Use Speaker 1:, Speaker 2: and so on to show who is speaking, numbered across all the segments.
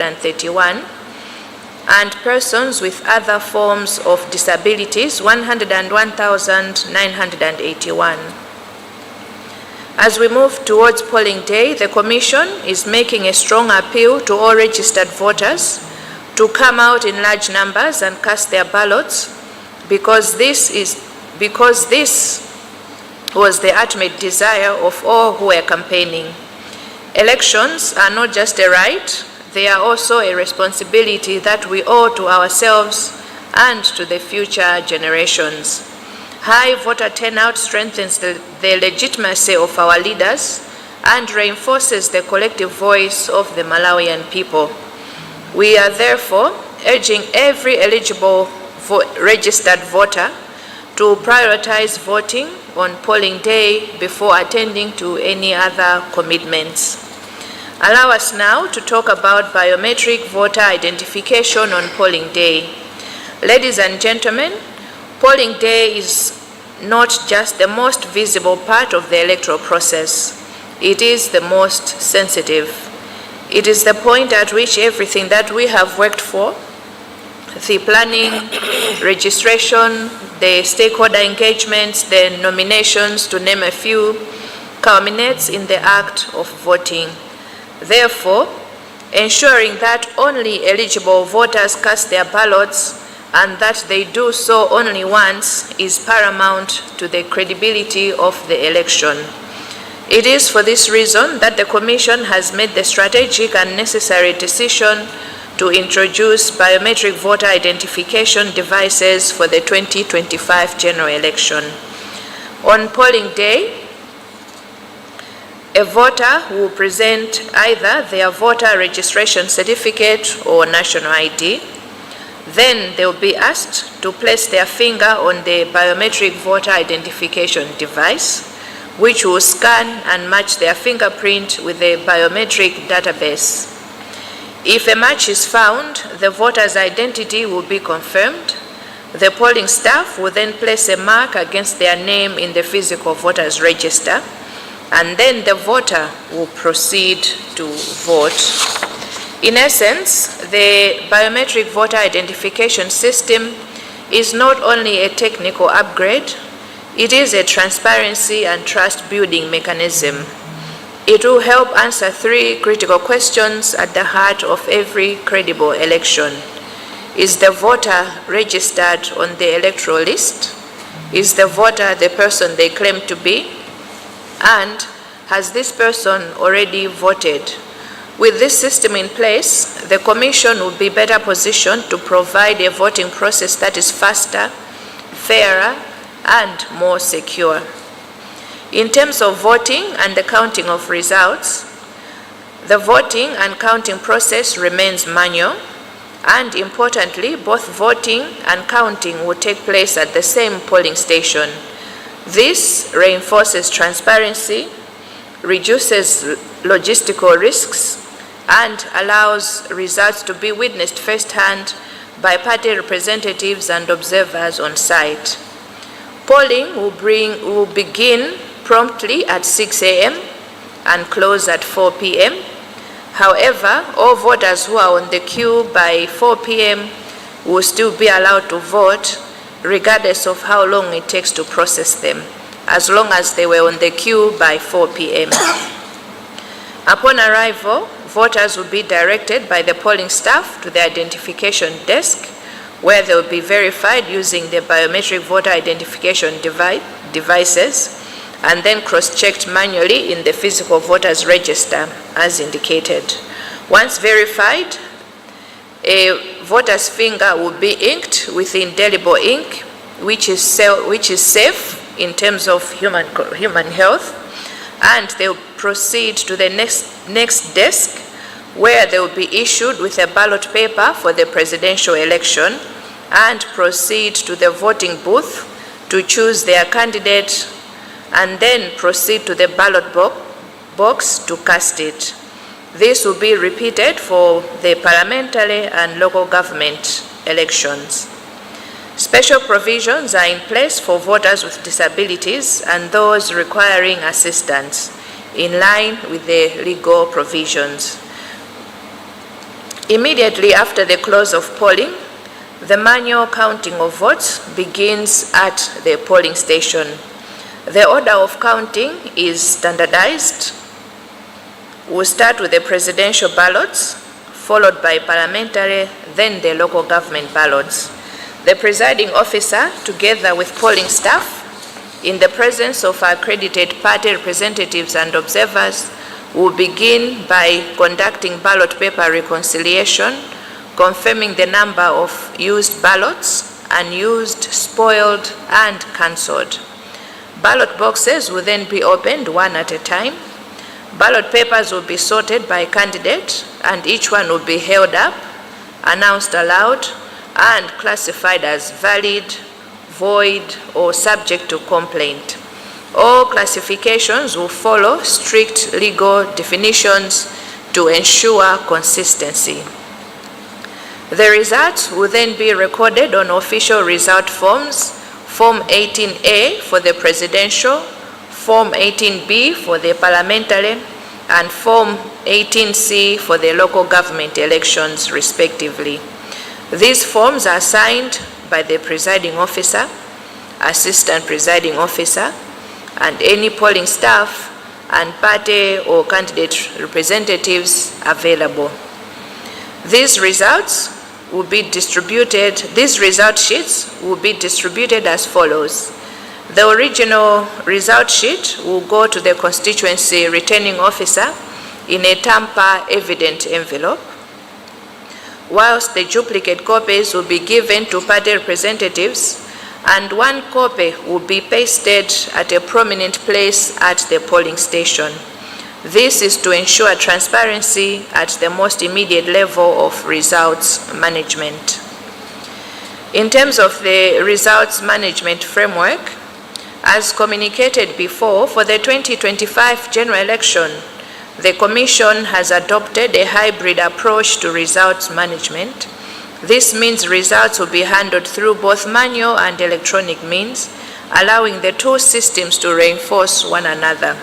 Speaker 1: 131, and persons with other forms of disabilities 101,981. As we move towards polling day, the Commission is making a strong appeal to all registered voters to come out in large numbers and cast their ballots, because this was the ultimate desire of all who were campaigning. Elections are not just a right, they are also a responsibility that we owe to ourselves and to the future generations. High voter turnout strengthens the legitimacy of our leaders and reinforces the collective voice of the Malawian people. We are therefore urging every eligible registered voter to prioritize voting on polling day before attending to any other commitments. Allow us now to talk about biometric voter identification on polling day. Ladies and gentlemen, polling day is not just the most visible part of the electoral process. It is the most sensitive. It is the point at which everything that we have worked for, the planning, registration, the stakeholder engagements, the nominations, to name a few, culminates in the act of voting. Therefore, ensuring that only eligible voters cast their ballots and that they do so only once is paramount to the credibility of the election. It is for this reason that the Commission has made the strategic and necessary decision to introduce biometric voter identification devices for the 2025 general election. On polling day, a voter will present either their voter registration certificate or national ID. Then they will be asked to place their finger on the biometric voter identification device, which will scan and match their fingerprint with the biometric database. If a match is found, the voter's identity will be confirmed. The polling staff will then place a mark against their name in the physical voters register, and then the voter will proceed to vote. In essence, the biometric voter identification system is not only a technical upgrade, it is a transparency and trust-building mechanism. It will help answer three critical questions at the heart of every credible election. Is the voter registered on the electoral list? Is the voter the person they claim to be? And has this person already voted? With this system in place, the Commission will be better positioned to provide a voting process that is faster, fairer, and more secure. In terms of voting and the counting of results, the voting and counting process remains manual, and importantly, both voting and counting will take place at the same polling station. This reinforces transparency, reduces logistical risks, and allows results to be witnessed firsthand by party representatives and observers on site. Polling will begin promptly at 6 a.m. and close at 4 p.m. However, all voters who are on the queue by 4 p.m. will still be allowed to vote, regardless of how long it takes to process them, as long as they were on the queue by 4 p.m. Upon arrival, voters will be directed by the polling staff to the identification desk, where they will be verified using the biometric voter identification devices, and then cross-checked manually in the physical voters register, as indicated. Once verified, a voter's finger will be inked with indelible ink, which is safe in terms of human health, and they will proceed to the next desk, where they will be issued with a ballot paper for the presidential election, and proceed to the voting booth to choose their candidate, and then proceed to the ballot box to cast it. This will be repeated for the parliamentary and local government elections. Special provisions are in place for voters with disabilities and those requiring assistance, in line with the legal provisions. Immediately after the close of polling, the manual counting of votes begins at the polling station. The order of counting is standardized. We'll start with the presidential ballots, followed by parliamentary, then the local government ballots. The presiding officer, together with polling staff, in the presence of accredited party representatives and observers, will begin by conducting ballot paper reconciliation, confirming the number of used ballots, unused, spoiled, and cancelled. Ballot boxes will then be opened one at a time. Ballot papers will be sorted by candidate, and each one will be held up, announced aloud, and classified as valid, void, or subject to complaint. All classifications will follow strict legal definitions to ensure consistency. The results will then be recorded on official result forms, Form 18A for the presidential, Form 18B for the parliamentary, and Form 18C for the local government elections, respectively. These forms are signed by the presiding officer, assistant presiding officer, and any polling staff and party or candidate representatives available. These results will be distributed, these result sheets will be distributed as follows. The original result sheet will go to the constituency returning officer in a tamper evident envelope, whilst the duplicate copies will be given to party representatives, and one copy will be pasted at a prominent place at the polling station. This is to ensure transparency at the most immediate level of results management. In terms of the results management framework, as communicated before, for the 2025 general election, the Commission has adopted a hybrid approach to results management. This means results will be handled through both manual and electronic means, allowing the two systems to reinforce one another.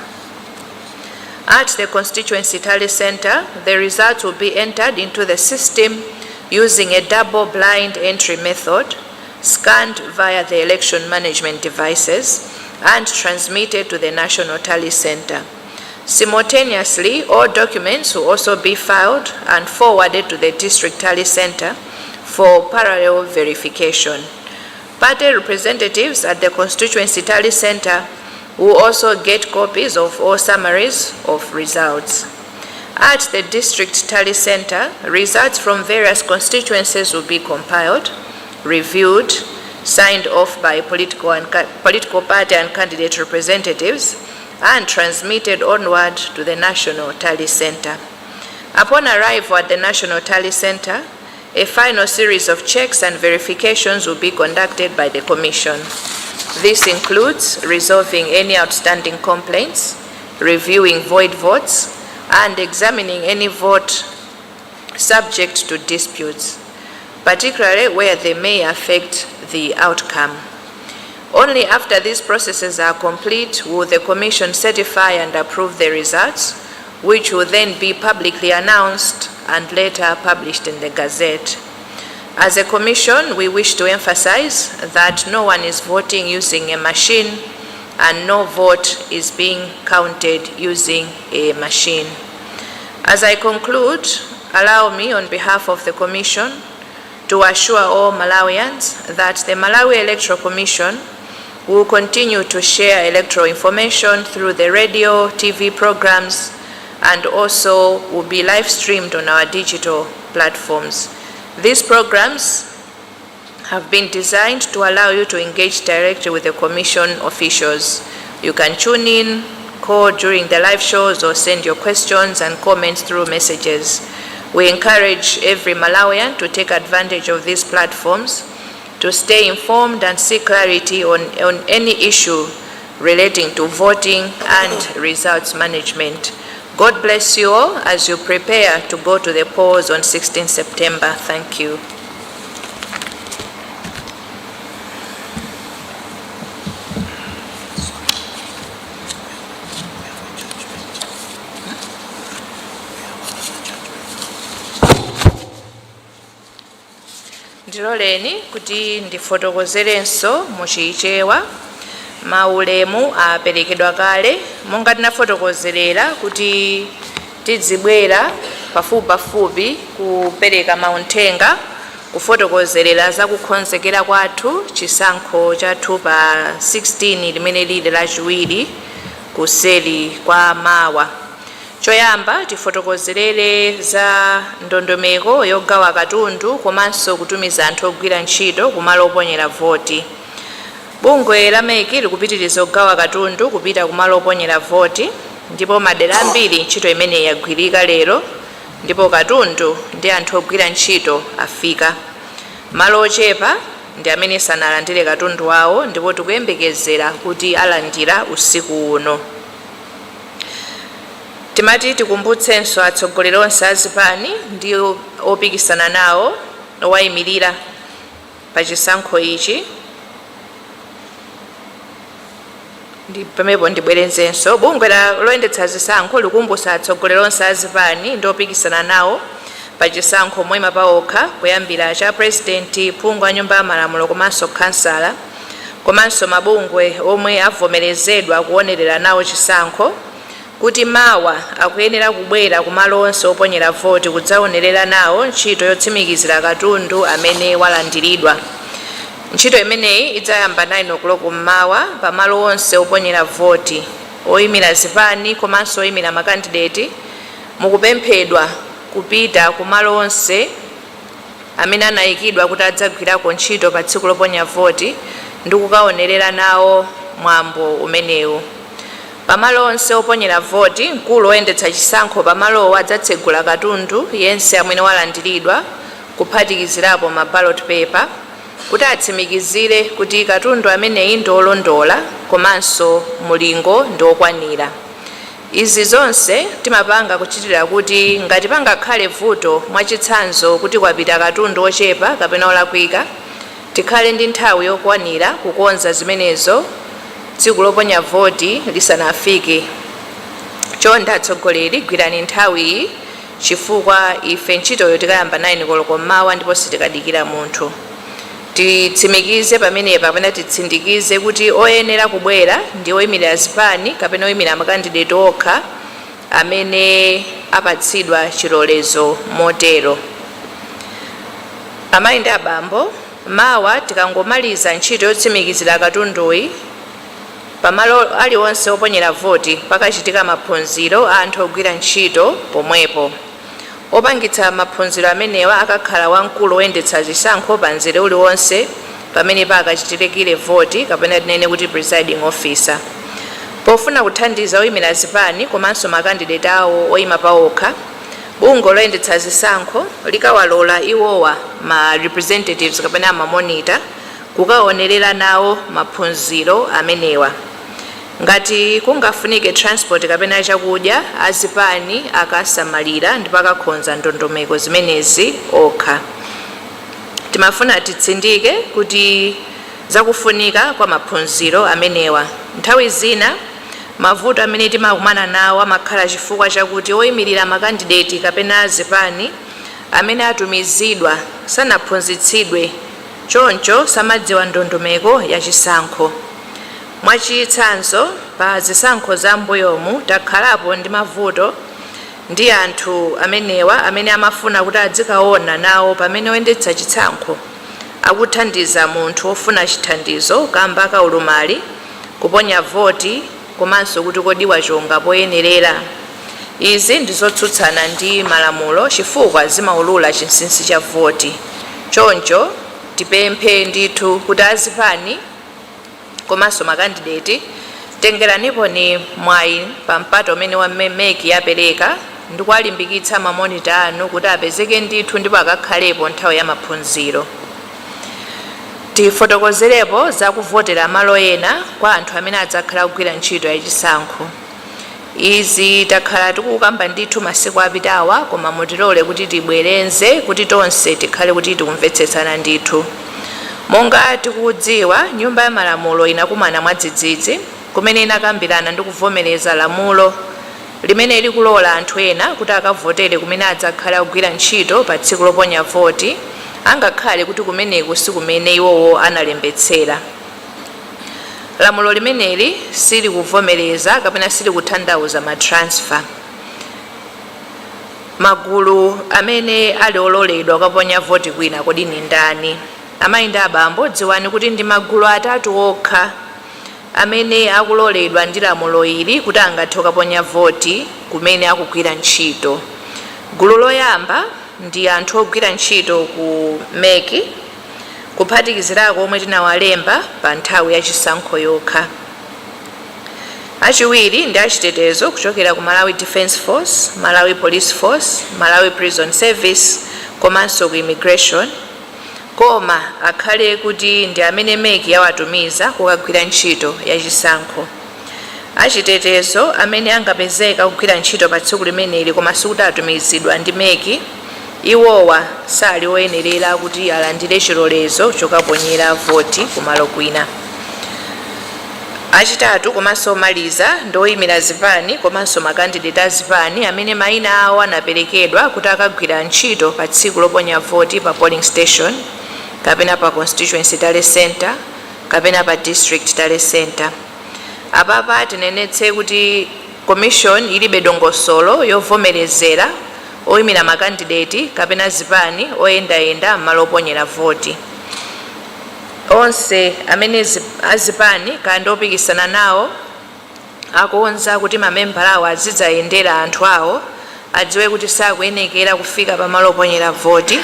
Speaker 1: At the constituency tally center, the results will be entered into the system using a double-blind entry method, scanned via the election management devices, and transmitted to the National Tally Center. Simultaneously, all documents will also be filed and forwarded to the District Tally Center for parallel verification. Party representatives at the Constituency Tally Center will also get copies of all summaries of results. At the District Tally Center, results from various constituencies will be compiled, reviewed, signed off by political party and candidate representatives, and transmitted onward to the National Tally Center. Upon arrival at the National Tally Center, a final series of checks and verifications will be conducted by the Commission. This includes resolving any outstanding complaints, reviewing void votes, and examining any vote subject to disputes, particularly where they may affect the outcome. Only after these processes are complete will the Commission certify and approve the results, which will then be publicly announced and later published in the Gazette. As a Commission, we wish to emphasize that no one is voting using a machine and no vote is being counted using a machine. As I conclude, allow me on behalf of the Commission to assure all Malawians that the Malawi Electoral Commission will continue to share electoral information through the radio, TV programs, and also will be live streamed on our digital platforms. These programs have been designed to allow you to engage directly with the Commission officials. You can tune in, call during the live shows, or send your questions and comments through messages. We encourage every Malawian to take advantage of these platforms to stay informed and seek clarity on any issue relating to voting and results management. God bless you all as you prepare to go to the polls on 16 September. Thank you. ndiloleni kuti ndifotokozerenso muchichewa maulemu aperekedwa kale monga tinafotokozerera kuti tidzibwera pafupi kupereka mauthenga kufotokozerera za kukonzekera kwathu chisankho chathu pa 16 limene lili lachiwiri kuseri kwa mawa. Choyamba tifotokozerere za ndondomeko yogawa katundu komanso kutumiza anthu ogwira ntchito kumalo oponyera voti. Bungwe la MEC likupitiriza kugawa katundu kupita kumalo oponyera voti ndipo madera ambiri ntchito imene yagwirika lero ndipo katundu ndi anthu ogwira ntchito afika. Malo ochepa ndi amene sanalandire katundu wawo ndipo tikuyembekezera kuti alandira usiku uno. Timati tikumbutsenso atsogoleri onse azipani ndi opikisana nawo owayimirira pa chisankho ichi. Pamene ndibwerenzenso bungwe loyendetsa zisankho likumbutsa atsogoleri onse azipani ndi opikisana nawo pa chisankho moyima paokha kuyambira cha president, phungu a nyumba ya malamulo komanso kansala komanso mabungwe omwe avomerezedwa kuonerera nawo chisankho kuti mawa akuyenera kubwera kumalo onse oponyera voti kudzaonerera nawo ntchito yotsimikizira katundu amene walandiridwa. Ntchito imeneyi idzayamba 9 o'clock mmawa pamalo onse oponyera voti. Oyimira zipani komanso oyimira makandideti mukupemphedwa kupita kumalo onse amene anayikidwa kuti adzagwirako ntchito pa tsiku loponya voti ndi kukaonerera nawo mwambo umenewu. Pamalo onse oponyera voti mkulu oyendetsa chisankho pamalowo adzatsegula katundu yense amene walandiridwa kuphatikizirapo ma ballot paper kuti atsimikizire kuti katundu ameneyi ndi olondola komanso mulingo ndi okwanira. Izi zonse timapanga kuchitira kuti ngati pangakhale vuto mwachitsanzo kuti kwapita katundu ochepa kapena olakwika tikhale ndi nthawi yokwanira kukonza zimenezo tsiku loponya voti lisanafike. Chonde atsogoleri gwirani nthawi chifukwa ife ntchitoyo tikayamba 9 koloko mmawa ndipo sitikadikira munthu. Titsimikize pamenepa kapena titsindikize kuti oyenera kubwera ndi oyimirira zipani kapena oyimira makandideti okha amene apatsidwa chilolezo motero. Amayi ndi abambo, mawa tikangomaliza ntchito yotsimikizira katunduyi pamalo aliwonse oponyera voti pakachitika maphunziro a anthu ogwira ntchito pomwepo. Opangitsa maphunziro amenewa akakhala wamkulu oyendetsa zisankho pa mzere uliwonse pamene pakachitikire voti kapena tinene kuti presiding officer. Pofuna kuthandiza oyimira zipani komanso makandideti awo oyima paokha, bungwe loyendetsa zisankho likawalola iwowa ma representatives kapena ma monitor kukaonerera nawo maphunziro amenewa. Ngati kungafunike transport kapena chakudya azipani akasamalira ndi pakakhonza ndondomeko zimenezi okha. Timafuna titsindike kuti zakufunika kwa maphunziro amenewa. Nthawi zina mavuto amene timakumana nawo amakhala chifukwa chakuti oyimirira makandideti kapena azipani amene atumizidwa sanaphunzitsidwe choncho samadziwa ndondomeko ya chisankho. Mwachitsanzo pa zisankho za mbuyomu takhalapo ndi mavuto ndi anthu amenewa amene amafuna kuti adzikaona nawo pamene oyendetsa chisankho akuthandiza munthu ofuna chithandizo kamba kaulumali kuponya voti komanso kuti kodi wachonga poyenerera. Izi ndizotsutsana ndi malamulo chifukwa zimaulula chinsinsi cha voti. Choncho tipemphe ndithu kuti azipani komanso makandideti tengeranipo ni mwayi pa mpato umene wa MEC yapereka ndi kuwalimbikitsa mamonita anu kuti apezeke ndithu ndipo akakhalepo nthawi ya maphunziro. Tifotokozerepo za kuvotera malo ena kwa anthu amene adzakhala kugwira ntchito ya chisankho. Izi takhala tikukamba ndithu masiku apitawa koma mutilole kuti tibwerenze kuti tonse tikhale kuti tikumvetsetsana ndithu. Monga tikudziwa nyumba ya malamulo inakumana mwadzidzidzi kumene inakambirana ndi kuvomereza lamulo limene likulola anthu ena kuti akavotere kumene adzakhala kugwira ntchito pa tsiku loponya voti angakhale kuti kumeneku si kumene iwowo analembetsera. Lamulo limeneli sili kuvomereza kapena sili kutanthauza matransfer. Magulu amene ali ololedwa kukaponya voti kwina kodi ni ndani? Amayi ndi abambo, dziwani kuti ndi magulu atatu okha amene akuloledwa ndi lamulo ili kuti angathe kukaponya voti kumene akugwira ntchito. Gulu loyamba ndi anthu ogwira ntchito ku MEC, kuphatikizirako omwe tinawalemba pa nthawi ya chisankho yokha. Achiwiri ndi achitetezo kuchokera ku Malawi Defence Force, Malawi Police Force, Malawi Prison Service komanso ku immigration, koma akhale kuti ndi amene MEC yawatumiza kukagwira ntchito ya chisankho. Achitetezo amene angapezeka kugwira ntchito pa tsiku limeneli koma sikuti atumizidwa ndi MEC, iwowa sali oyenerera kuti alandire chilolezo chokaponyera voti kumalo kwina. Achitatu komanso omaliza ndi oyimira zipani komanso makandidate a zipani amene mayina awo anaperekedwa kuti akagwira ntchito pa tsiku loponya voti pa polling station kapena pa constituency tale center kapena pa district tale center. Apapa tinenetse kuti commission ilibe dongosolo yovomerezera oyimira makandidate kapena zipani oyendayenda m'malo oponyera voti. Onse amene azipani kandi opikisana nawo akuonza kuti mamembala awo azidzayendera anthu awo adziwe kuti sakuyenekera kufika pa malo oponyera voti.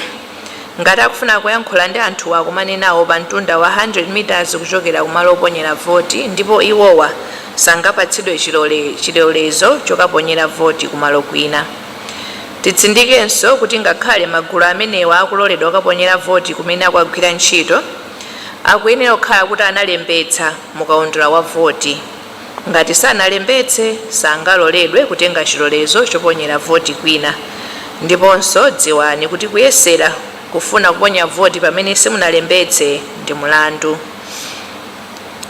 Speaker 1: Ngati akufuna kuyankhula ndi anthu akumane nawo pa mtunda wa 100 meters kuchokera kumalo oponyera voti, ndipo iwowa sangapatsidwe chilolezo chokaponyera voti kumalo kwina. Titsindikenso kuti ngakhale magulu amenewa akuloledwa kukaponyera voti kumene akugwira ntchito, akuyenera kukhala kuti analembetsa mukaundula wa voti. Ngati sanalembetse sangaloledwe kutenga chilolezo choponyera voti kwina. Ndiponso dziwani kuti kuyesera kufuna kuponya voti pamene simunalembetse ndi mulandu.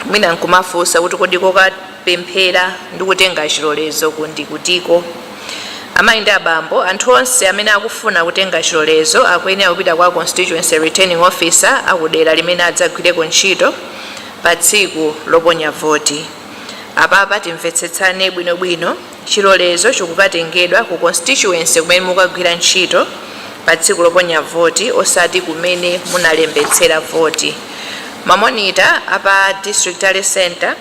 Speaker 1: Mwina nkumafunsa kuti kodi kokapemphera ndi kutenga chilolezo kundi kutiko. Amayi ndi abambo, anthu onse amene akufuna kutenga chilolezo akuyenera kupita kwa constituency returning officer akudera limene adzagwireko ntchito pa tsiku loponya voti. Apapa timvetsetsane bwinobwino, chilolezo chikukatengedwa ku constituency kumene mukagwira ntchito pa tsiku loponya voti osati kumene munalembetsera voti. Mamonita apa district tale center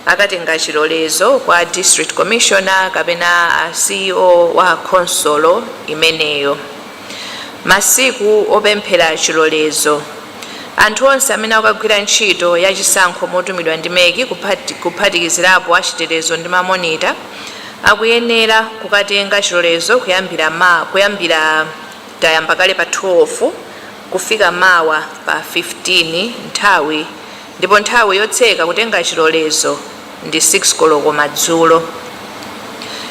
Speaker 1: akatenga chilolezo kwa district commissioner kapena CEO wa konsolo imeneyo. Masiku opemphera chilolezo, anthu onse amene akugwira ntchito ya chisankho motumidwa ndi MEC kuphatikizirapo achitetezo ndi mamonita akuyenera kukatenga chilolezo kuyambira tayamba kale pa 12 kufika mawa pa 15 nthawi, ndipo nthawi yotseka kutenga chilolezo ndi 6 koloko madzulo.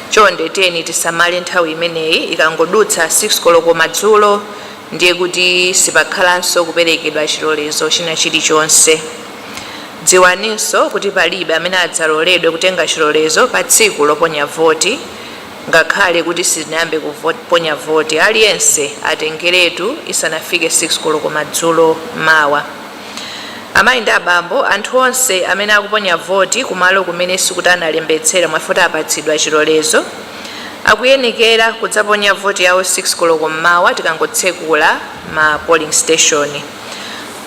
Speaker 1: Chonde teni tisamale nthawi imeneyi, ikangodutsa 6 koloko madzulo ndiye kuti sipakhalanso kuperekedwa chilolezo china chilichonse. Dziwaninso kuti palibe amene adzaloledwe kutenga chilolezo pa tsiku loponya voti, ngakhale kuti sizinayambe kuponya voti, aliyense atengeretu isanafike 6 koloko madzulo mawa. Amayi ndi abambo, anthu onse amene akuponya voti kumalo kumene sikuti analembetsera mwafuti apatsidwa chilolezo akuyenekera kudzaponya voti yawo 6 koloko mmawa tikangotsekula ma polling station.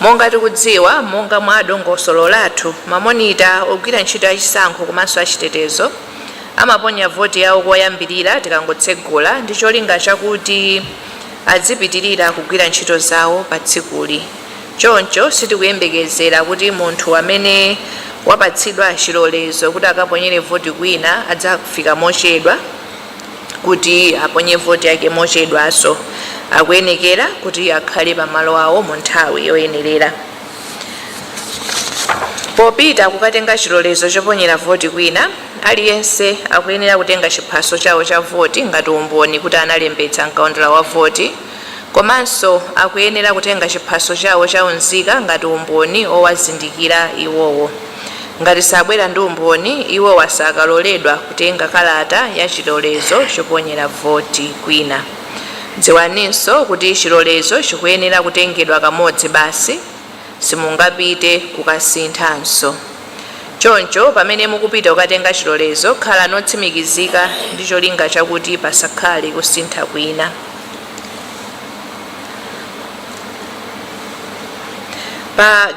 Speaker 1: Monga tikudziwa, monga mwa dongosolo lathu, mamonita ogwira ntchito ya chisankho komanso achitetezo amaponya voti yawo koyambirira tikangotsekula ndi cholinga chakuti adzipitirira kugwira ntchito zawo pa tsikuli. Choncho sitikuyembekezera kuti munthu amene wapatsidwa chilolezo kuti akaponyere voti kwina adzafika mochedwa kuti aponye voti yake mochedwaso. Akuyenekera kuti akhale pa malo awo mu nthawi yoyenerera. Popita kukatenga chilolezo choponyera voti kwina, aliyense akuyenera kutenga chiphaso chawo cha voti ngati umboni kuti analembetsa mkaundula wa voti, komanso akuyenera kutenga chiphaso chawo cha unzika ngati umboni owazindikira iwowo. Ngati sabwera ndi umboni, iwowa sakaloledwa kutenga kalata ya chilolezo choponyera voti kwina. dziwaninso kuti chilolezo chikuyenera kutengedwa kamodzi basi, simungapite kukasinthanso. Choncho pamene mukupita kukatenga chilolezo khala notsimikizika ndi cholinga chakuti pasakhale kusintha kwina.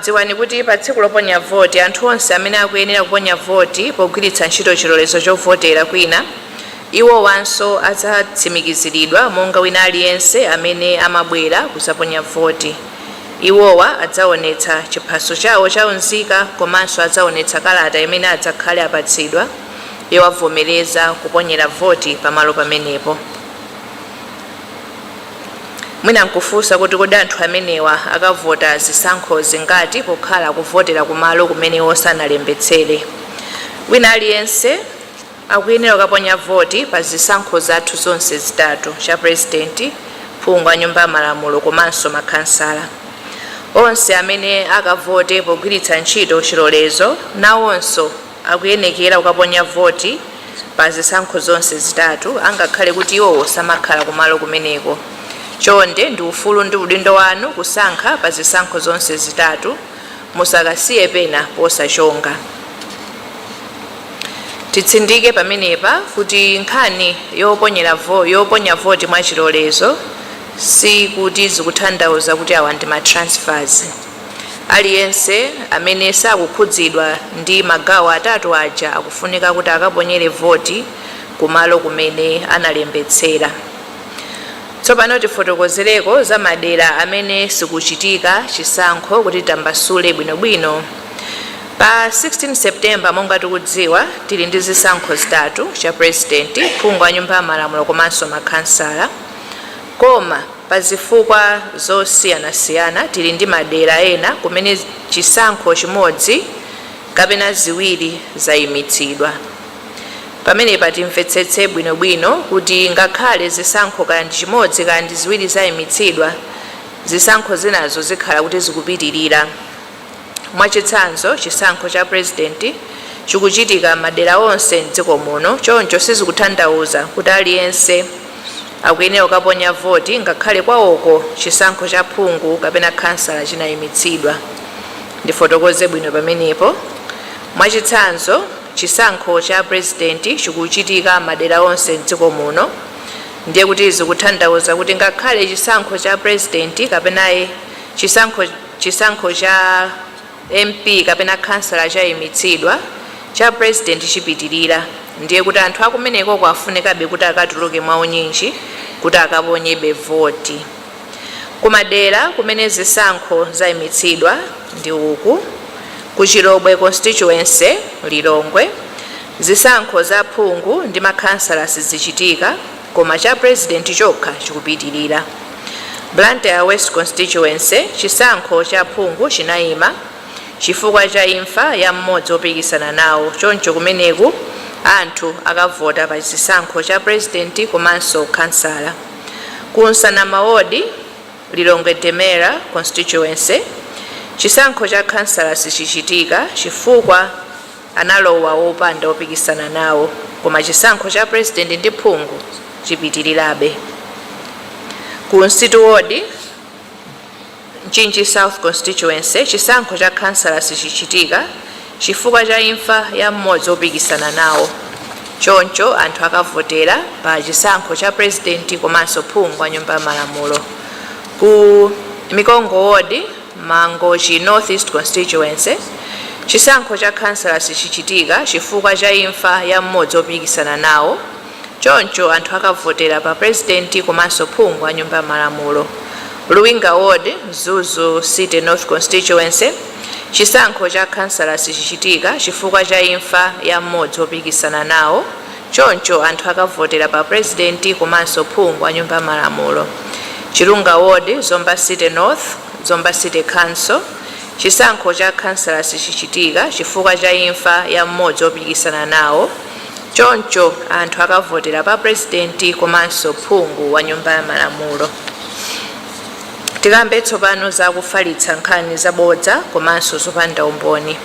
Speaker 1: Dziwani kuti pa tsiku loponya voti anthu onse amene akuyenera kuponya voti pogwiritsa ntchito chilolezo chovotera kwina, iwo wanso adzatsimikiziridwa monga wina aliyense amene amabwera kuzaponya voti. Iwowa adzaonetsa chiphaso chawo chaunzika komanso adzaonetsa kalata imene adzakhale apatsidwa yowavomereza kuponyera voti pamalo pamenepo. Mwina nkufunsa kuti kodi anthu amenewa akavota zisankho zingati pokhala kuvotera kumalo kumene osanalembetsere. Wina aliyense akuyenera kukaponya voti pa zisankho zathu zonse zitatu, cha president, phungu wa nyumba ya malamulo komanso makhansala. Onse amene akavote pogwiritsa ntchito chilolezo nawonso akuyenekera kukaponya voti pa zisankho zonse zitatu, angakhale kuti iwo samakhala kumalo kumeneko. Chonde ndi ufulu ndi udindo wanu kusankha pa zisankho zonse zitatu, musakasiye pena posachonga. Titsindike pamenepa kuti nkhani yoponya voti mwa chilolezo si kuti zikutanthauza kuti awa ndi matransfers. Aliyense amene sakukhudzidwa ndi magawo atatu aja akufunika kuti akaponyere voti kumalo kumene analembetsera. Tsopano tifotokozereko za madera amene sikuchitika chisankho kuti tambasule bwinobwino. Pa 16 September monga tikudziwa tili ndi zisankho zitatu, cha president, phungu wa nyumba ya malamulo komanso makhansala. Koma pa zifukwa zosiyanasiyana tili ndi madera ena kumene chisankho chimodzi kapena ziwiri zayimitsidwa. Pamene patimvetsetse bwinobwino kuti ngakhale zisankho kandi chimodzi kandi ziwiri zayimitsidwa, zisankho zinazo zikhala kuti zikupitirira. Mwachitsanzo chisankho cha president chikuchitika madera onse m'dziko muno, choncho sizikutanthauza kuti aliyense akuyenera kukaponya voti ngakhale kwawoko chisankho cha phungu kapena khansala chinayimitsidwa. Ndifotokoze bwino pamenepo. Mwachitsanzo chisankho cha president chikuchitika madera onse m'dziko muno, ndiye kuti zikutanthauza kuti ngakhale chisankho cha president kapena chisankho cha MP kapena khansala chayimitsidwa, cha president chipitirira. Ndiye kuti anthu akumeneko kwafunikabe kuti akatuluke mwaunyinji kuti akaponyebe voti. Kumadera kumene zisankho zayimitsidwa ndi uku: ku Chilobwe constituency, Lilongwe, zisankho za phungu ndi makhansala sizichitika koma cha president chokha chikupitirira. Blantyre West constituency, chisankho cha phungu chinayima chifukwa cha imfa ya mmodzi opikisana nawo, choncho kumeneku anthu akavota pa chisankho cha president komanso khansala. Ku Nsanama ward, Lilongwe Demera constituency, chisankho cha khansala sichichitika chifukwa analowa wopanda opikisana nawo, koma chisankho cha president ndi phungu chipitirirabe. Ku Nsitu ward, Mchinji South constituency, chisankho cha khansala sichichitika chifukwa cha imfa ya mmodzi opikisana nawo, choncho anthu akavotera pa chisankho cha president komanso phungu wa nyumba ya malamulo. Ku Mikongo ward, Mangochi North East constituency, chisankho cha khansala sichichitika chifukwa cha imfa ya mmodzi opikisana nawo, choncho anthu akavotera pa president komanso phungu wa nyumba ya malamulo. Luwinga ward, Zuzu City North constituency, chisankho cha khansala sichichitika chifukwa cha imfa ya mmodzi opikisana nawo, choncho anthu akavotera pa president komanso phungu wa nyumba ya malamulo. Chilunga ward, Zomba City North, Zomba City Council, chisankho cha khansala sichichitika chifukwa cha imfa ya mmodzi opikisana nawo, choncho anthu akavotera pa president komanso phungu wa nyumba ya malamulo. Tikambe tsopano za kufalitsa nkhani zabodza komanso zopanda umboni.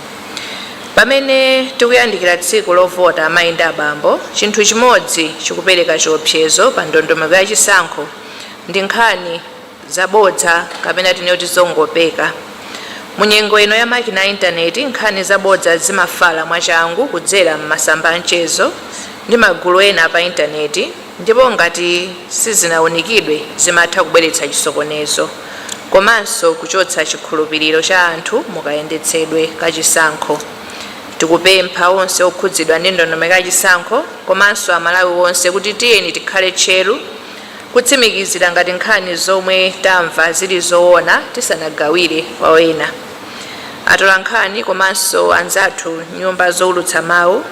Speaker 1: Pamene tikuyandikira tsiku lovota amayi ndi abambo, chinthu chimodzi chikupereka chiopsezo pa ndondomeko ya chisankho ndi nkhani zabodza kapena tinoti zongopeka. Munyengo ino ya makina a intaneti nkhani zabodza zimafala mwachangu kudzera m'masamba amchezo ndi magulu ena pa intaneti, ndipo ngati sizinawunikidwe zimatha kubweretsa chisokonezo komanso kuchotsa chikhulupiriro cha anthu mukayendetsedwe kachisankho. Tikupempha onse okhudzidwa ndi ndondomeko ya chisankho komanso amalawi onse kuti tiyeni tikhale tcheru kutsimikizira ngati nkhani zomwe tamva zili zoona tisanagawire kwa ena. Atola nkhani komanso anzathu nyumba zowulutsa mawu,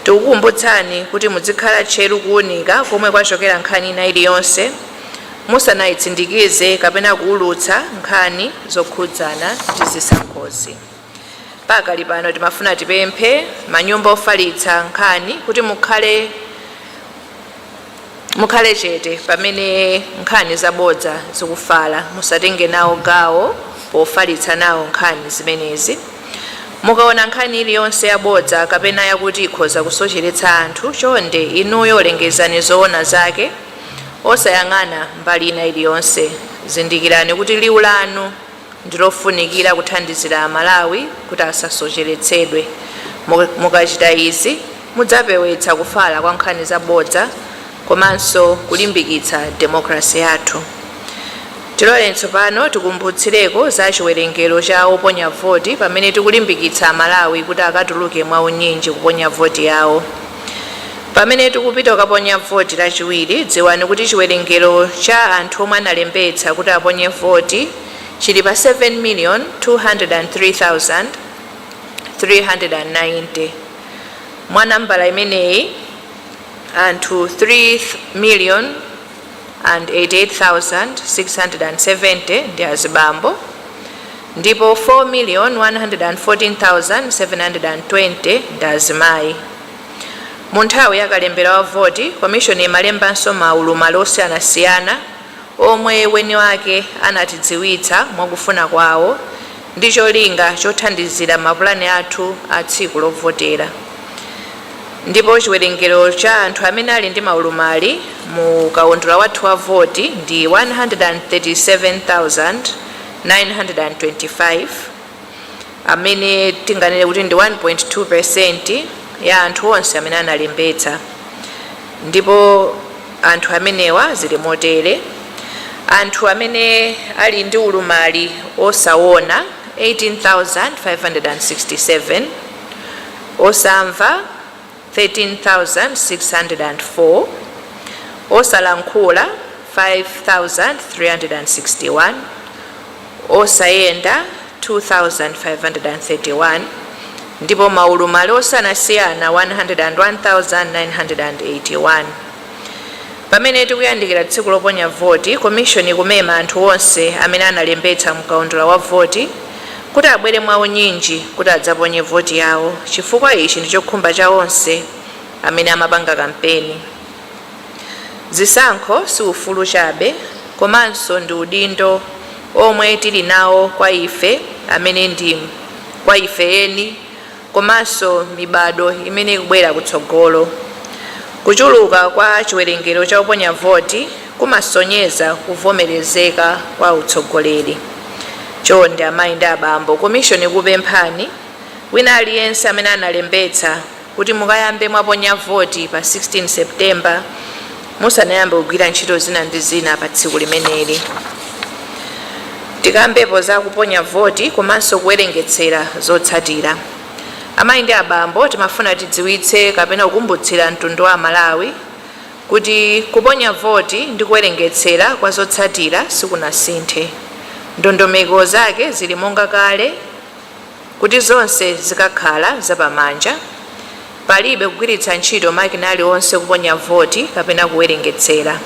Speaker 1: tikukumbutsani kuti muzikhala tcheru kuwunika komwe kwachokera nkhani ina iliyonse musanayitsindikize kapena kuwulutsa nkhani zokhudzana ndi zisankhozi. Pakali pano timafuna tipemphe manyumba ofalitsa nkhani kuti mukhale chete pamene nkhani zabodza zikufala, musatenge nawo gawo pofalitsa nawo nkhani zimenezi. Mukaona nkhani iliyonse yabodza kapena yakuti ikhoza kusocheretsa anthu, chonde inuyo lengezani zoona zake osayang'ana mbali ina iliyonse. Zindikirani kuti liwu lanu ndilofunikira kuthandizira amalawi kuti asasocheretsedwe. Mukachita izi mudzapewetsa kufala kwa nkhani zabodza komanso kulimbikitsa demokrasi yathu. Tilole tsopano tikumbutsireko za chiwerengero cha oponya voti pamene tikulimbikitsa amalawi kuti akatuluke mwaunyinji kuponya voti yawo. Pamene tikupita kukaponya voti lachiwiri, dziwani kuti chiwerengero cha anthu omwe analembetsa kuti aponye voti chili pa 7,203,390. Mwa nambala imeneyi anthu 3,088,670 ndi azibambo, ndipo 4,114,720 ndi azimayi. Mu nthawi yakalembera wa voti, komishoni imalembanso maulumali osiyanasiyana omwe weni wake anatidziwitsa mwakufuna kwawo ndi cholinga chothandizira mapulani athu a tsiku lovotera. Ndipo chiwerengero cha anthu amene ali ndi maulumali mu kaundula wathu wa voti ndi 137,925, amene tinganene kuti ndi 1.2% ya anthu onse amene analembetsa. Ndipo anthu amenewa zili motere: anthu amene ali ndi ulumali osaona 18,567, osamva 13,604, osalankhula 5,361, osayenda 2,531, ndipo maulumali osanasiyana 101,981. Pamene tikuyandikira tsiku loponya voti, komishoni kumema anthu onse amene analembetsa mkaundula wa voti kuti abwere mwaunyinji kuti adzaponye voti yawo, chifukwa ichi ndi chokhumba cha onse amene amapanga kampeni. Zisankho si ufulu chabe, komanso ndi udindo omwe tili nawo kwa ife amene ndi kwa ife eni komanso mibado imene ikubwera kutsogolo. Kuchuluka kwa chiwerengero cha oponya voti kumasonyeza kuvomerezeka kwa utsogoleri. Chonde amayi ndi abambo, komishoni kupemphani wina aliyense amene analembetsa kuti mukayambe mwaponya voti pa 16 September musanayambe kugwira ntchito zina ndi zina pa tsiku limeneli. Tikambepo za kuponya voti komanso kuwerengetsera zotsatira. Amayi ndi abambo, timafuna tidziwitse kapena kukumbutsira mtundu wa Malawi kuti kuponya voti ndi kuwerengetsera kwa zotsatira sikunasinthe. Ndondomeko zake zili monga kale kuti zonse zikakhala zapamanja. Palibe kugwiritsa ntchito makina aliwonse kuponya voti kapena kuwerengetsera.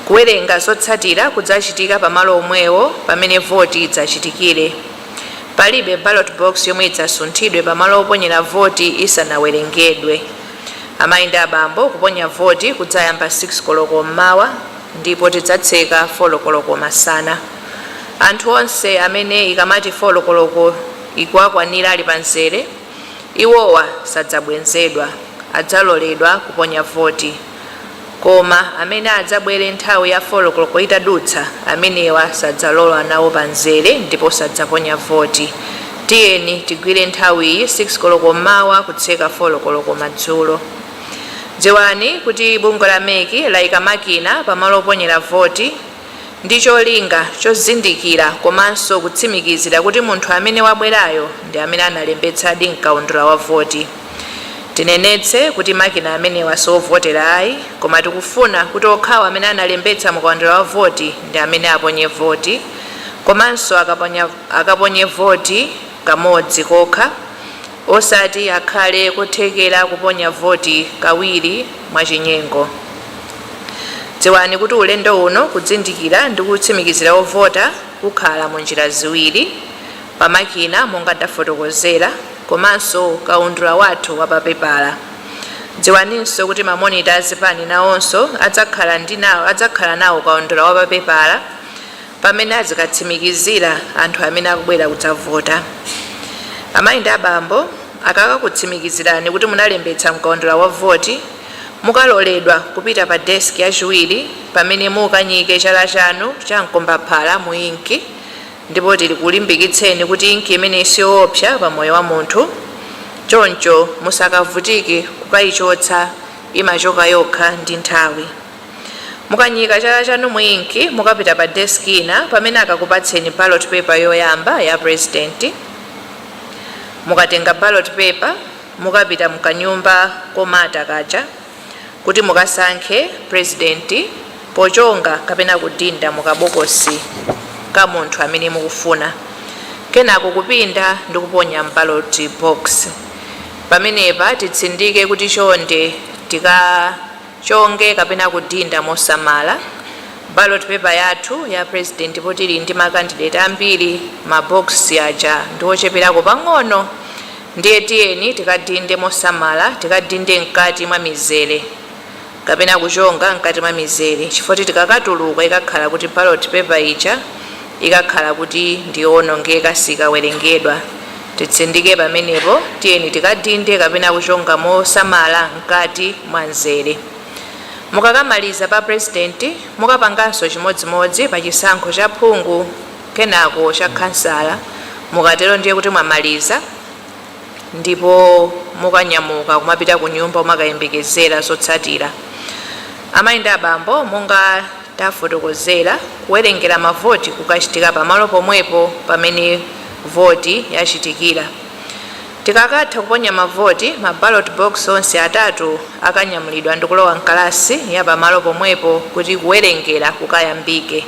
Speaker 1: Kuwerenga zotsatira kudzachitika pamalo omwewo pamene voti idzachitikire. Palibe ballot box yomwe idzasunthidwe pamalo oponyera voti isanawerengedwe. Amayi ndi abambo, kuponya voti kudzayamba 6 koloko mmawa ndipo tidzatseka 4 koloko masana. Anthu onse amene ikamati 4 koloko ikuakwanira ali panzere, iwowa sadzabwenzedwa, adzaloledwa kuponya voti. koma amene adzabwere nthawi ya 4 koloko itadutsa amenewa sadzalola nawo panzere ndipo sadzaponya voti. Tiyeni tigwire nthawi iyi 6 koloko mmawa kutseka 4 koloko madzulo. Dziwani kuti bungwe la MEC layika makina pamalo oponyera voti ndi cholinga chozindikira komanso kutsimikizira kuti munthu amene wabwerayo ndi amene analembetsadi mkaundula wa voti. Tinenetse kuti makina amene wasovotera ayi, koma tikufuna kuti okhawa amene analembetsa mkaundula wa voti ndi amene aponye voti, komanso akaponye voti kamodzi kokha, osati akhale kothekera kuponya voti kawiri mwachinyengo. Dziwani kuti ulendo uno kudzindikira ndi kutsimikizira ovota kukhala mu njira ziwiri, pamakina monga ndafotokozera, komanso kaundula wathu wapapepala. Dziwaninso kuti mamonitors pani nawonso adzakhala nawo kaundula wapapepala pamene azikatsimikizira anthu amene akubwera kudzavota. Amayi ndi abambo akakakutsimikizirani kuti munalembetsa mkaundula wa voti, mukaloledwa kupita pa desk yachiwiri pamene mukanyike chala chanu cha mkombaphala mu inki, ndipo tili kulimbikitseni kuti inki imene siyoopsa pa moyo wa munthu. Choncho musakavutike kukayichotsa, imachoka yokha ndi nthawi. Mukanyika chala chanu mu inki mukapita pa desk ina pamene akakupatseni ballot paper yoyamba ya president. Mukatenga ballot paper mukapita mukanyumba komata kaja kuti mukasankhe president pochonga kapena kudinda mukabokosi ka munthu amene mukufuna. Kenako kupinda ndi kuponya ballot box. Pamenepa titsindike kuti chonde tikachonge kapena kudinda mosamala ballot paper yathu ya president potili ndi makandidate ambiri, mabox aja ndi ocheperako pang'ono. Ndiye tiyeni tikadinde mosamala, tikadinde mkati mwa mizere kapena kuchonga mkati mwa mizere, chifukwa tikakatuluka ikakhala kuti ballot paper ija ikakhala kuti ndiyowonongeka sikawerengedwa. Titsindike pamenepo, tiyeni tikadinde kapena kuchonga mosamala mkati mwa mzere. Mukakamaliza pa president mukapanganso chimodzimodzi pa chisankho cha phungu kenako cha kansala. Mukatero ndiye kuti mwamaliza, ndipo mukanyamuka kumapita ku nyumba mumakayembekezera zotsatira. Amayi ndi abambo, monga tafotokozera, kuwerengera mavoti kukachitika pamalo pomwepo pamene voti yachitikira. Tikakatha kuponya mavoti, ma ballot box onse atatu akanyamulidwa ndi kulowa mkalasi ya pamalo pomwepo kuti kuwerengera kukayambike.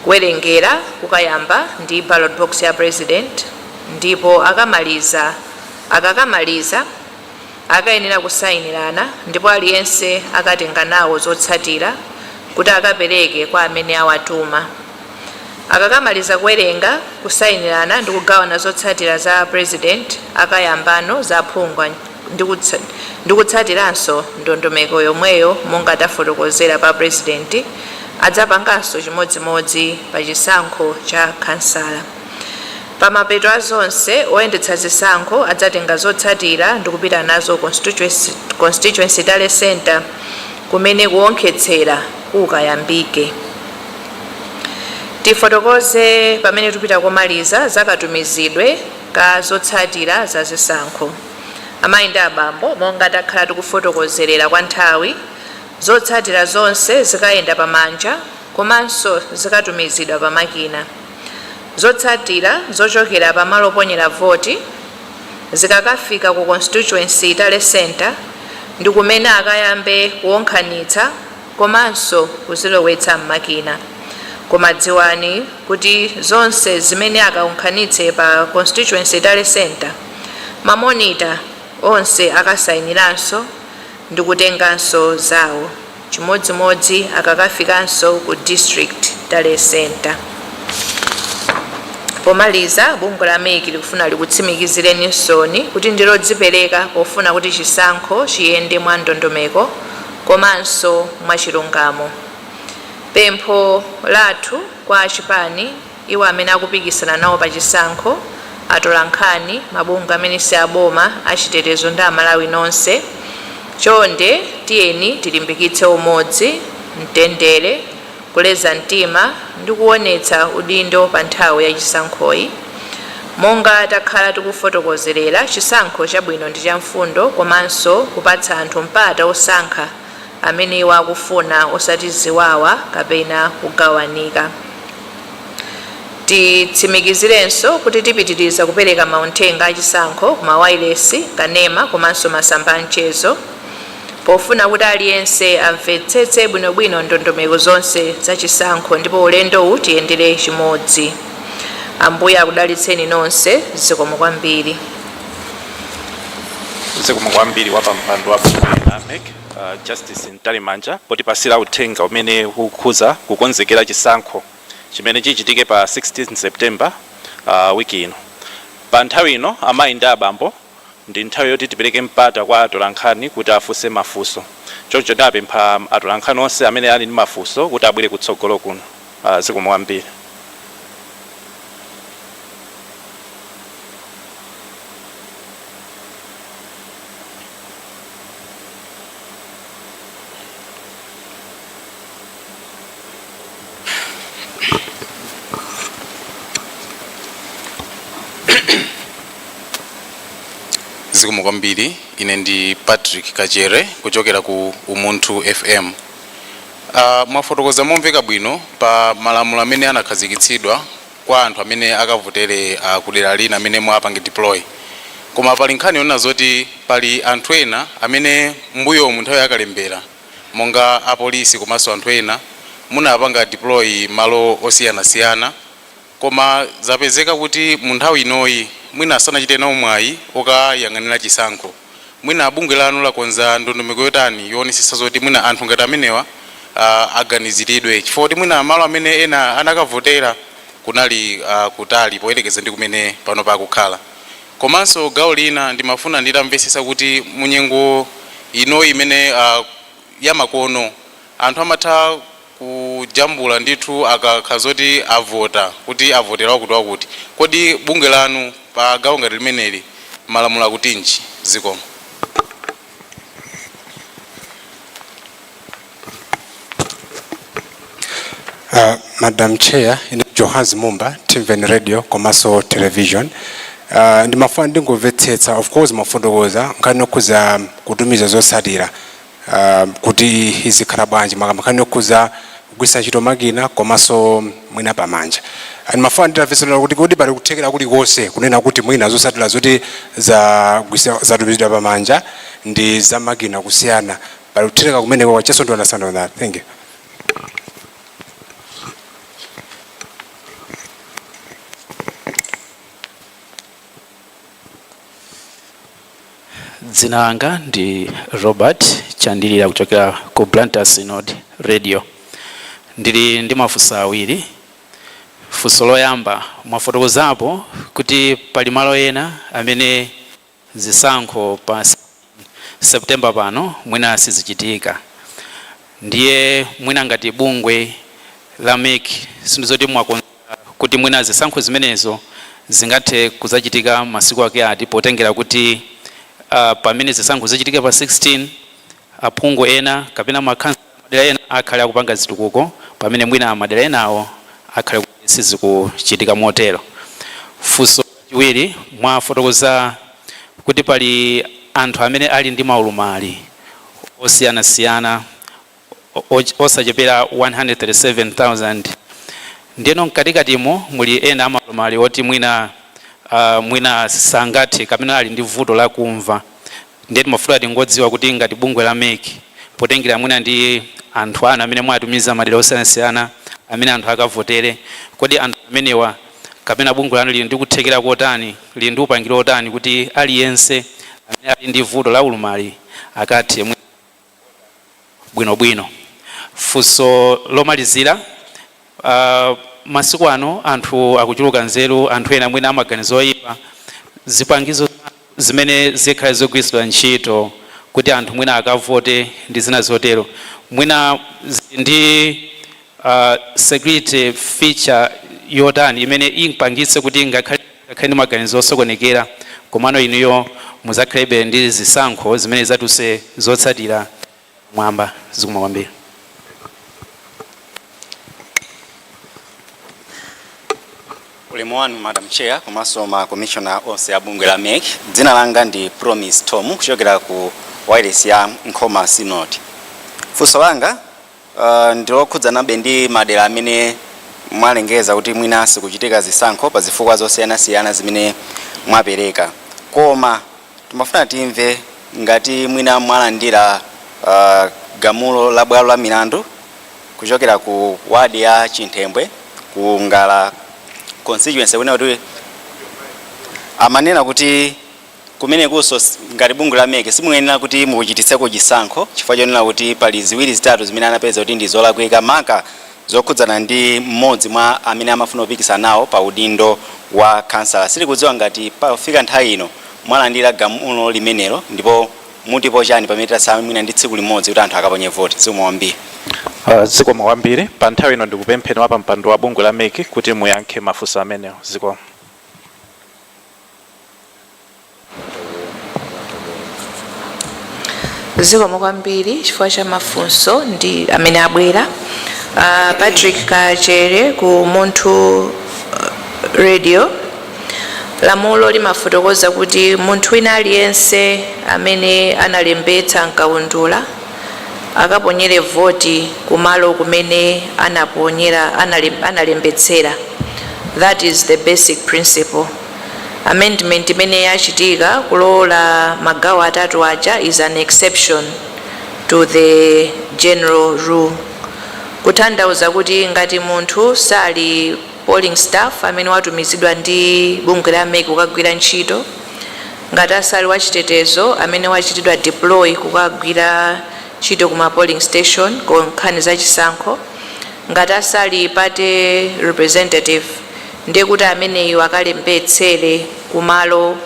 Speaker 1: Kuwerengera kukayamba ndi ballot box ya president, ndipo akakamaliza akayenera kusayinirana, ndipo aliyense akatenga nawo zotsatira kuti akapereke kwa amene awatuma. Akakamaliza kuwerenga, kusayinirana ndi kugawana zotsatira za president, akayambano za phungu ndi kutsatiranso ndondomeko yomweyo monga tafotokozera pa president, adzapanganso chimodzimodzi pa chisankho cha kansala. Pamapeto azonse oyendetsa zisankho adzatenga zotsatira ndi kupita nazo constituency tale center kumene kuwonkhetsera kukayambike. Tifotokoze pamene tupita komaliza zakatumizidwe ka zotsatira za zisankho. Amayi ndi abambo, monga takhala tikufotokozerera kwa nthawi, zotsatira zonse zikayenda pamanja komanso zikatumizidwa pa makina. Zotsatira zochokera pamalo oponyera voti zikakafika ku constituency tale center ndi kumene akayambe kuwonkhanitsa komanso kuzilowetsa m'makina. Koma dziwani kuti zonse zimene akawonkhanitse pa constituency tale center, mamonita onse akasayiniranso ndi kutenganso zawo, chimodzimodzi akakafikanso ku district tale center. Pomaliza, bungwe la MEC likufuna likutsimikizireni nsoni kuti ndilodzipereka pofuna kuti chisankho chiyende mwa ndondomeko komanso mwa chilungamo. Pempho lathu kwa achipani, iwo amene akupikisana nawo pa chisankho, atolankhani, mabungwe amene si aboma, achitetezo ndi amalawi nonse, chonde tiyeni tilimbikitse umodzi, mtendere, kuleza mtima ndi kuonetsa udindo pa nthawi ya chisankhoyi. Monga takhala tikufotokozerera, chisankho chabwino ndi cha mfundo komanso kupatsa anthu mpata osankha amene iwo akufuna osati ziwawa kapena kugawanika. Titsimikizirenso kuti tipitiriza kupereka mauthenga achisankho ku mawayilesi, kanema komanso masamba amchezo pofuna kuti aliyense amvetsetse bwinobwino ndondomeko zonse za chisankho ndipo ulendo tiyendere chimodzi. Ambuye akudalitseni nonse. Zikomo kwambiri.
Speaker 2: Zikomo kwambiri wa pampando wa Biometric, Justice Ntalimanja potipasira uthenga umene ukukhuza kukonzekera chisankho chimene chichitike pa 16 September wiki ino. Pa nthawi ino amayi ndi abambo ndi nthawi yoti tipereke mpata kwa atolankhani kuti afunse mafunso. Choncho ndapempha atolankhani onse amene ali ndi mafunso kuti abwere kutsogolo kuno. Zikomo kwambiri.
Speaker 3: Zikomo kwambiri. Ine ndi Patrick Kachere kuchokera ku Umunthu FM. Mwafotokoza momveka bwino pa malamulo amene anakhazikitsidwa kwa anthu amene akavotere kudera lina amene mwapange deploy. Koma pali nkhani yona zoti pali anthu ena amene mbuyo mu nthawi yakalembera monga apolisi komanso anthu ena munapanga deploy malo osiyanasiyana, koma zapezeka kuti mu nthawi inoyi mwina asanachite nawo mwayi okayang'anira chisankho. Mwina bungwe lanu lakonza ndondomeko yotani yoonetsetsa zoti mwina anthu ngati amenewa aganiziridwe, chifukwa kuti mwina malo amene ena anakavotera kunali kutali poyerekeza ndi kumene pano pakukhala. Komanso gawo lina ndimafuna nditamvetsetsa kuti munyengo inoyi imene yamakono anthu amatha kujambula ndithu akakhala zoti avota kuti avotera wakuti. Kodi bungwe lanu pa gawo ngati limeneli malamulo akutinji? Zikomo.
Speaker 4: Madam Chair, in Johannes Mumba, TVN Radio, komanso television. Ndimafuna ndingomvetsetsa, of course mafotokoza nkanokuza kutumiza zosalira kuti izikhala bwanji makani kuza kugwisa ntchito makina komanso mwina pamanja. Ndimafuna nditamvetsetsa kuti kodi pali kuthekera kuti konse kunena kuti mwina zosalira zoti zatumizidwa pamanja ndi za makina kusiyana pali kuthekera kumene kwa just to understand on that. Thank you.
Speaker 5: Dzina langa ndi Robert Chandilira kuchokera ku Blantyre Synod Radio. Ndili ndi mafunso awiri. Funso loyamba mwafotokozapo kuti pali malo ena amene zisankho pa September pano mwina sizichitika. Ndiye mwina ngati bungwe la MEC sindizoti mwakonza kuti mwina zisankho zimenezo zingathe kuzachitika masiku ake ati potengera kuti pamene zisankho zichitika pa 16 aphungu ena kapena makhansa madera ena akhale akupanga zitukuko pamene mwina madera enawo akhale sizikuchitika motero. Funso chiwiri mwafotokoza kuti pali anthu amene ali ndi maulumali osiyanasiyana osachepera 137,000. Ndiyeno mkatikatimo muli ena amaulumali oti mwina sangathe kapena ali ndi vuto la kumva. Ndiye timafuna tingodziwa kuti ngati bungwe la MEC potengera mwina ndi anthu anu amene mwatumiza madera osiyanasiyana amene anthu akavotere, kodi anthu amenewa kapena bungwe lanu lili ndi kuthekera kotani, lili ndi upangiro otani kuti aliyense amene ali ndi vuto la ulumali akathe bwinobwino. Funso lomalizira, masiku ano anthu akuchuluka nzeru, anthu ena mwina amaganizo oyipa, zipangizo zimene zikhale zogwiritsidwa ntchito kuti anthu mwina akavote ndi zina zotero, mwina ndi security feature yotani imene impangitse kuti ngakhale ndi maganizo osokonekera komano inuyo muzakhalabe ndi zisankho zimene zatuse zotsatira mwamba. Zikomo kwambiri.
Speaker 6: Ulemu wanu Madam Chair komanso ma commissioner onse a bungwe la MEC. Dzina langa ndi Promise Tom kuchokera ku wireless ya Nkhoma Synod. Funso langa ndilokhudzana ndi madera amene mwalengeza kuti mwina sikuchitika zisankho pa zifukwa zosiyanasiyana zimene mwapereka. Koma timafuna timve ngati mwina mwalandira gamulo la bwalo la milandu kuchokera ku wadi ya Chinthembwe ku Ngala constituency wena kuti amanena kuti kumene kuso ngati bungwe la MEC simuyenera kuti mukuchititseko chisankho chifukwa chonena kuti pali ziwiri zitatu zimene anapeza kuti ndi zolakwika maka zokhudzana ndi mmodzi mwa amene amafuna kupikisana nawo pa udindo wa kansala. Sili kudziwa ngati pafika nthawi ino mwalandira gamulo limenelo ndipo mutipo chani pamene tasala mwina ndi tsiku limodzi kuti anthu akaponye voti. Zikomo kwambiri.
Speaker 2: Zikomo kwambiri. Pa nthawi ino ndikupempheni wa pampando wa bungwe la MEC kuti muyankhe mafunso amenewo. Zikomo.
Speaker 1: Zikomo kwambiri chifukwa cha mafunso ndi amene abwera. Patrick Kachere ku Muntu Radio. Lamulo limafotokoza kuti munthu wina aliyense amene analembetsa nkaundula akaponyere voti kumalo kumene analembetsera. That is the basic principle. Amendment imene yachitika kulola magawo atatu aja is an exception to the general rule. Kutanthauza kuti ngati munthu sali polling staff amene watumizidwa ndi bungwe la MEC kukagwira ntchito, ngati asali wachitetezo amene wachitidwa deploy kukagwira ntchito kuma polling station ku nkhani za chisankho, ngati asali party representative ndiye kuti ameneyo akalembetsere kumalo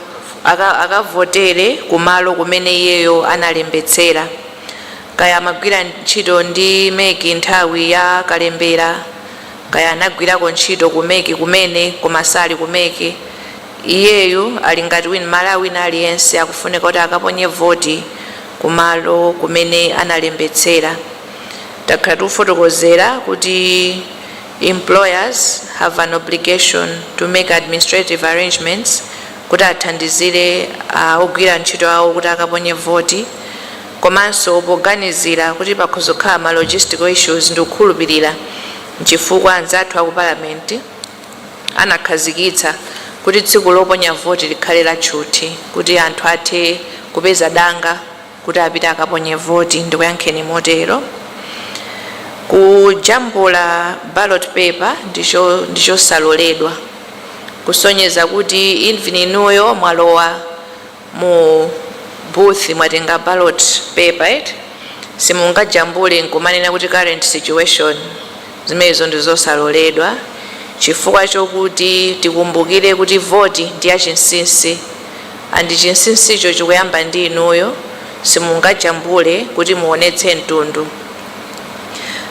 Speaker 1: akavotere kumalo kumene iyeyo analembetsera. Kaya amagwira ntchito ndi MEC nthawi ya kalembera, kaya anagwirako ntchito ku MEC kumene kumasali ku MEC, iyeyo ali ngati Malawi aliyense akufunika kuti akaponye voti kumalo kumene analembetsera. Takhala tifotokozera kuti employers have an obligation to make administrative arrangements kuti athandizire ogwira ntchito awo kuti akaponye voti, komanso poganizira kuti pakhozokhala ma logistical issues ndi kukhulupirira nchifukwa anzathu aku parliament anakhazikitsa kuti tsiku loponya voti likhale la chuti kuti anthu athe kupeza danga kuti apite akaponye voti. Ndikuyankheni motero. Kujambula ballot paper ndicho saloledwa, kusonyeza kuti even inuyo mwalowa mu booth mwatenga ballot paper simungajambule nkumanena kuti current situation. Zimenezo ndizosaloledwa chifukwa chokuti tikumbukire kuti voti ndi yachinsinsi, andi chinsinsicho chikuyamba ndi inuyo, simungajambule kuti muonetse mtundu.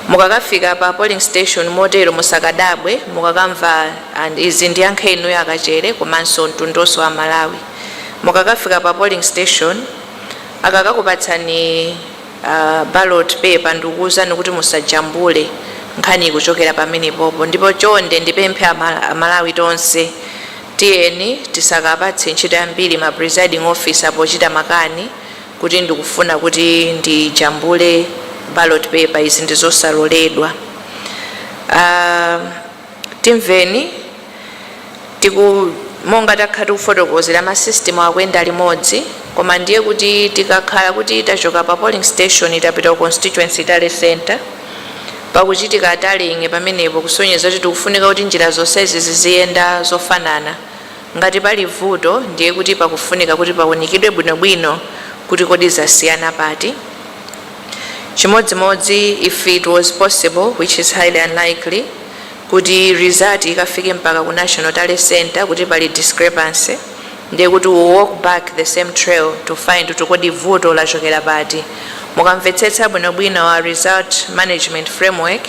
Speaker 1: Mukakafika pa polling station motero musakadabwe mukakamva izi ndi yankho inuyo Akachere komanso mtundonso wa Malawi. Mukakafika pa polling station akakakupatsani ballot paper ndikuwuzani kuti musajambule nkhani kuchokera pamene popo. Ndipo chonde ndipemphe Malawi tonse tiyeni tisakapatse ntchito yambiri ma presiding officer pochita makani kuti ndikufuna kuti ndijambule ballot paper. Izi ndizosaloledwa. Timveni monga takhala tikufotokozera ma system akuyenda limodzi, koma ndiye kuti tikakhala kuti tachoka pa polling station tapita ku constituency tale center pakuchitika atalinge pamenepo kusonyeza kuti tikufunika kuti njira zonsezi ziziyenda zofanana. Ngati pali vuto ndiye kuti pakufunika kuti paunikidwe bwinobwino kuti kodi zasiyana pati. Chimodzimodzi, if it was possible, which is highly unlikely, kuti result ikafike mpaka ku national tally center kuti pali discrepancy, ndiye kuti we walk back the same trail to find kuti kodi vuto lachokera pati. Mukamvetsetsa bwinobwino wa result management framework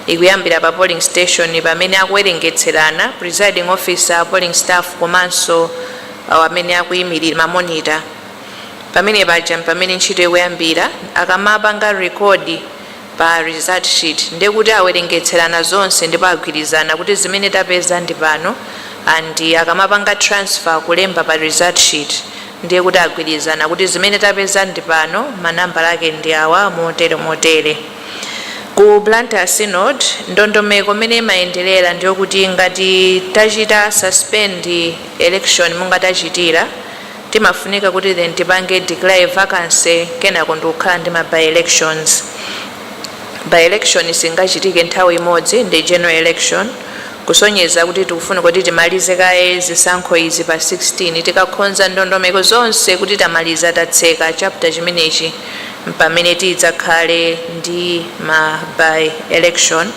Speaker 1: ikuyambira pa polling station pamene akuwerengetserana presiding officer, polling staff komanso amene akuyimirira mamonita pamene paja pamene ntchito ikuyambira akamapanga record pa result sheet ndiye kuti awerengetserana zonse ndipo agwirizana kuti zimene tapeza ndi pano and akamapanga transfer kulemba pa result sheet ndiye kuti agwirizana kuti zimene tapeza ndi pano manambala ake ndi awa motere ku Blantyre Synod ndondomeko imene imayenderera ndiyo kuti ngati tachita suspend election monga tachitira timafunika kuti then tipange declare vacancy kenako ndikukhala ndi ma by-elections. By-election singachitike nthawi imodzi ndi general election kusonyeza kuti tikufuna kuti timalize kaye zisankho izi pa 16 tikakhonza ndondomeko zonse kuti tamaliza tatseka chapter chimenechi pamene tidzakhale ndi ma by-election.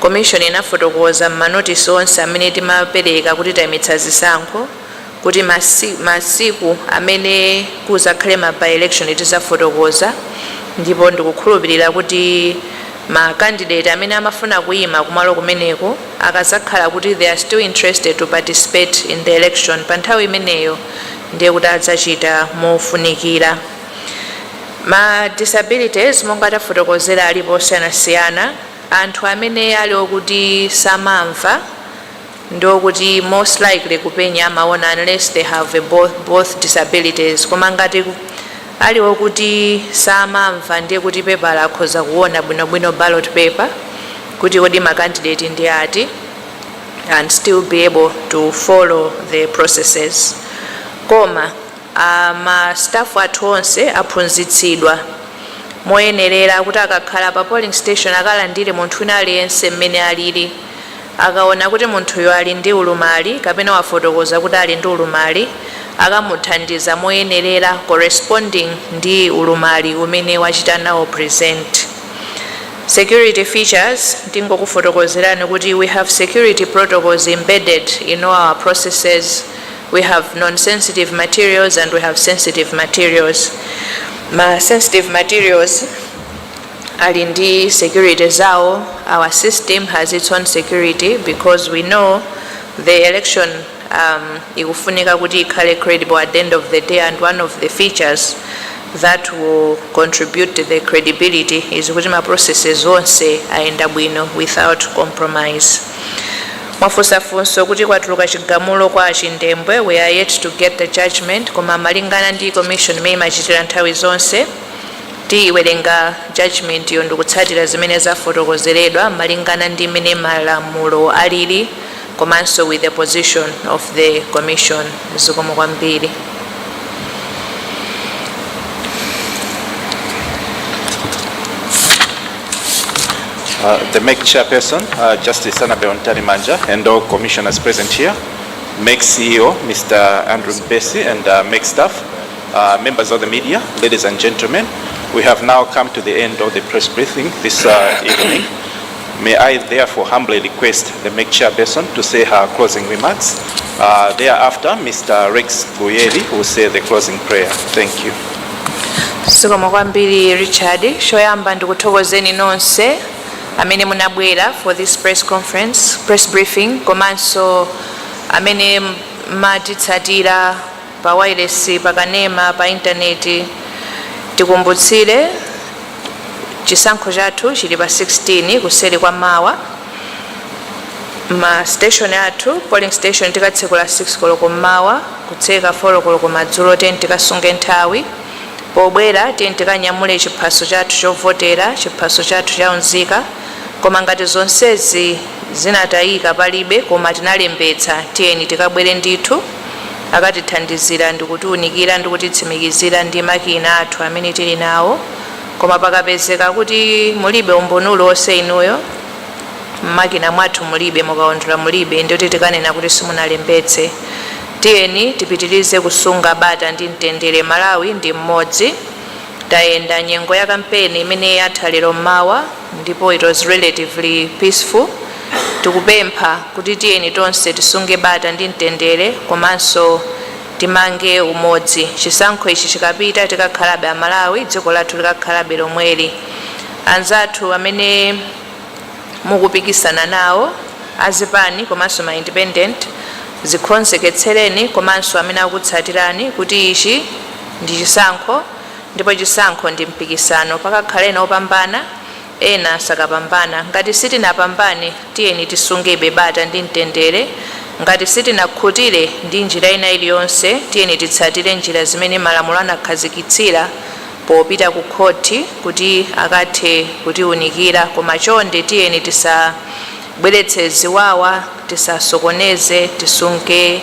Speaker 1: Commission inafotokoza manotice onse amene timapereka kuti tayimitsa zisankho kuti masiku amene kuzakhale ma by-election tizafotokoza ndipo ndikukhulupirira kuti ma candidate amene amafuna kuyima kumalo kumeneko akazakhala kuti they are still interested to participate in the election pa nthawi imeneyo ndiye kuti adzachita mofunikira. Ma disabilities monga tafotokozera alipo osiyanasiyana anthu amene ali okuti samamva ndokuti most likely kupenya amaona unless they have both disabilities koma ngati ali okuti samamva ndiye kuti paper akhoza kuona bwinobwino ballot paper kuti kodi ma candidate ndi ati and still be able to follow the processes. Koma ma staff athu onse aphunzitsidwa moyenerera kuti akakhala pa polling station akalandire munthu wina aliyense mmene alili akaona kuti munthuyo ali ndi ulumali kapena wafotokoza kuti ali ndi ulumali akamuthandiza moyenerera corresponding ndi ulumali umene wachita nawo present. Security features ndingokufotokozerani kuti we have security protocols embedded in all our processes. We have non-sensitive materials and we have sensitive materials. Ma sensitive materials ali ndi security zao. Our system has its own security because we know the election ikufunika kuti ikhale credible at the end of the day, and one of the features that will contribute to the credibility is kuti ma processes onse ayenda bwino without compromise. Mwafunsafunso kuti kwatuluka chigamulo kwa achindembwe, we are yet to get the judgment koma malingana ndi commission imene imachitira nthawi zonse tiwerenga judgment iyo ndikutsatira zimene zafotokozeredwa malingana ndi imene malamulo alili komanso with the position of the commission. Zikomo kwambiri.
Speaker 2: The MEC chairperson, Justice Annabel Ntarimanja, and all commissioners present here, MEC CEO, Mr. Andrew Mbesi, and MEC staff, members of the media, ladies and gentlemen, we have now come to the end of the press briefing this evening. May I therefore humbly request the MEC chairperson to say her closing remarks. Thereafter, Mr. Rex Guyeri will say the closing prayer. Thank you.
Speaker 1: Zikomo kwambiri Richard, shoyamba ndikuthokozeni nonse amene munabwera for this press conference, press briefing, komanso amene matitsatira pa wireless, pa kanema, pa internet. Tikumbutsire chisankho chathu chili pa 16 kuseri kwa mawa. Ma station athu, polling station tikatsekula 6 koloko mawa, kutseka 4 koloko madzulo, tikasunge nthawi. Pobwera tikanyamule chiphaso chathu chovotera, chiphaso chathu chaunzika, koma ngati zonsezi zinatayika palibe koma tinalembetsa tiyeni tikabwere ndithu akatithandizira ndikutiunikira ndikutitsimikizira ndi makina athu amene tili nawo. Koma pakapezeka kuti mulibe umboni onse inuyo makina mwathu mulibe, mukaondola mulibe, ndiyo tikanena kuti simunalembetse. Tiyeni tipitirize kusunga bata ndi mtendere. Malawi ndi mmodzi. Tayenda nyengo ya kampeni imene yatha lero mawa ndipo it was relatively peaceful. Tikupempha kuti tiyeni tonse tisunge bata ndi mtendere komanso timange umodzi. Chisankho ichi chikapita tikakhalabe Amalawi, dziko lathu likakhalabe lomweli. Anzathu amene mukupikisana nawo azipani komanso ma independent zikonzeketsereni komanso amene akutsatirani kuti ichi ndi chisankho ndipo chisankho ndi mpikisano, pakakhale ena opambana ena sakapambana. Ngati sitinapambane tiyeni tisungebe bata ndi mtendere, ngati sitinakhutire ndi njira ina iliyonse tiyeni titsatire njira zimene malamulo anakhazikitsira popita ku khoti kuti akathe kutiunikira. Koma chonde tiyeni tisabweretse ziwawa, tisasokoneze, tisunge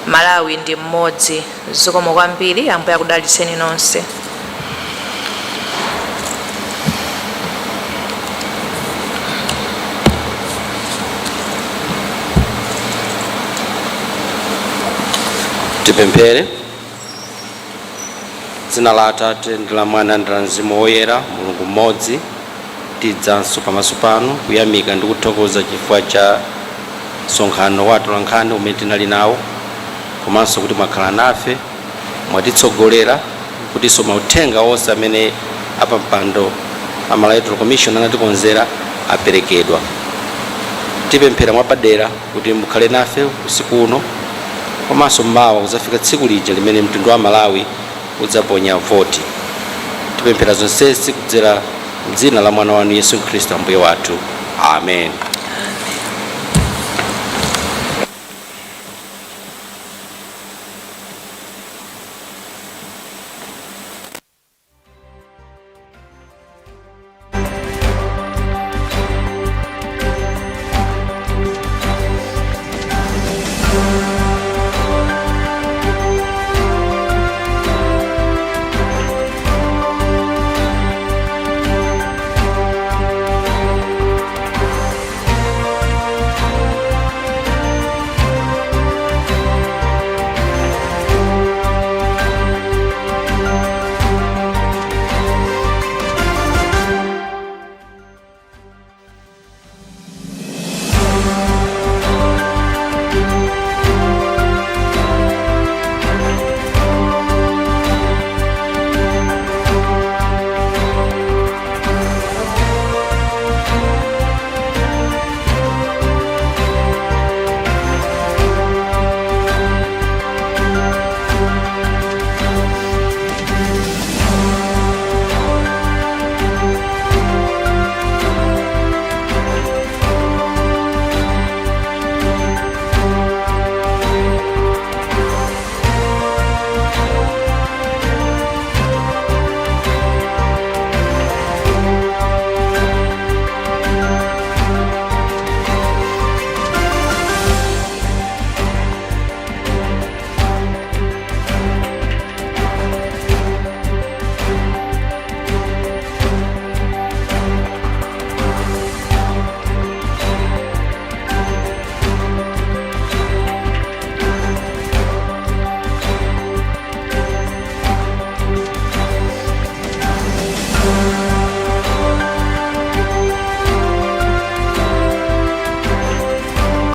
Speaker 1: Malawi ndi mmodzi. Zikomo kwambiri, Ambuye akudalitseni nonse.
Speaker 7: Tipemphere. Dzina la Atate ndi la Mwana ndi la Mzimu Woyera, Mulungu mmodzi. Tidzanso pamaso panu kuyamika ndi kuthokoza chifukwa cha msonkhano wa atolankhani umene tinali nawo, komanso kuti mwakhala nafe, mwatitsogolera kutinso mauthenga onse amene apampando a Malawi Electoral Commission anatikonzera aperekedwa. Tipemphera mwapadera kuti mukhale nafe usiku uno, komanso mmawa kuzafika tsiku lija limene mtundu wa Malawi udzaponya voti. Tipemphera zonsezi kudzera m'dzina la mwana wanu Yesu Khristu Ambuye wathu. Amen.